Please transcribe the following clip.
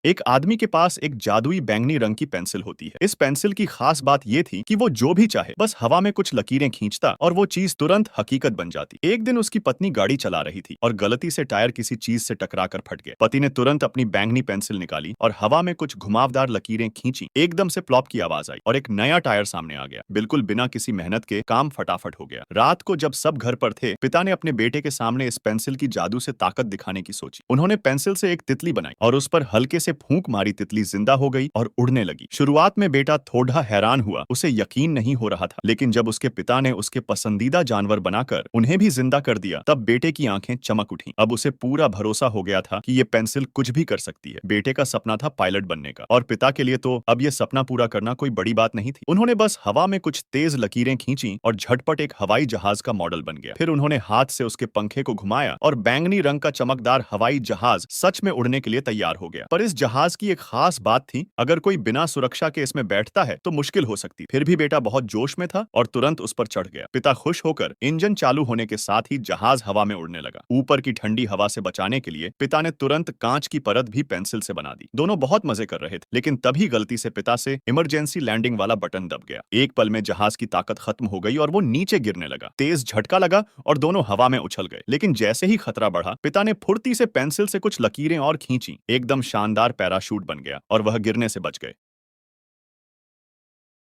एक आदमी के पास एक जादुई बैंगनी रंग की पेंसिल होती है। इस पेंसिल की खास बात ये थी कि वो जो भी चाहे बस हवा में कुछ लकीरें खींचता और वो चीज तुरंत हकीकत बन जाती। एक दिन उसकी पत्नी गाड़ी चला रही थी और गलती से टायर किसी चीज से टकराकर फट गया। पति ने तुरंत अपनी बैंगनी पेंसिल निकाली और हवा में कुछ घुमावदार लकीरें खींची। एकदम से प्लॉप की आवाज आई और एक नया टायर सामने आ गया। बिल्कुल बिना किसी मेहनत के काम फटाफट हो गया। रात को जब सब घर पर थे, पिता ने अपने बेटे के सामने इस पेंसिल की जादू से ताकत दिखाने की सोची। उन्होंने पेंसिल से एक तितली बनाई और उस पर हल्के से फूंक मारी। तितली जिंदा हो गई और उड़ने लगी। शुरुआत में बेटा थोड़ा हैरान हुआ, उसे यकीन नहीं हो रहा था, लेकिन जब उसके पिता ने उसके पसंदीदा जानवर बनाकर उन्हें भी जिंदा कर दिया, तब बेटे की आंखें चमक उठी। अब उसे पूरा भरोसा हो गया था कि ये पेंसिल कुछ भी कर सकती है। बेटे का सपना था पायलट बनने का और पिता के लिए तो अब ये सपना पूरा करना कोई बड़ी बात नहीं थी। उन्होंने बस हवा में कुछ तेज लकीरें खींची और झटपट एक हवाई जहाज का मॉडल बन गया। फिर उन्होंने हाथ से उसके पंखे को घुमाया और बैंगनी रंग का चमकदार हवाई जहाज सच में उड़ने के लिए तैयार हो गया। पर इस जहाज की एक खास बात थी, अगर कोई बिना सुरक्षा के इसमें बैठता है तो मुश्किल हो सकती। फिर भी बेटा बहुत जोश में था और तुरंत उस पर चढ़ गया। पिता खुश होकर इंजन चालू होने के साथ ही जहाज हवा में उड़ने लगा। ऊपर की ठंडी हवा से बचाने के लिए पिता ने तुरंत कांच की परत भी पेंसिल से बना दी। दोनों बहुत मजे कर रहे थे, लेकिन तभी गलती से पिता से इमरजेंसी लैंडिंग वाला बटन दब गया। एक पल में जहाज की ताकत खत्म हो गई और वो नीचे गिरने लगा। तेज झटका लगा और दोनों हवा में उछल गए। लेकिन जैसे ही खतरा बढ़ा, पिता ने फुर्ती से पेंसिल से कुछ लकीरें और खींची। एकदम शानदार पैराशूट बन गया और वह गिरने से बच गए।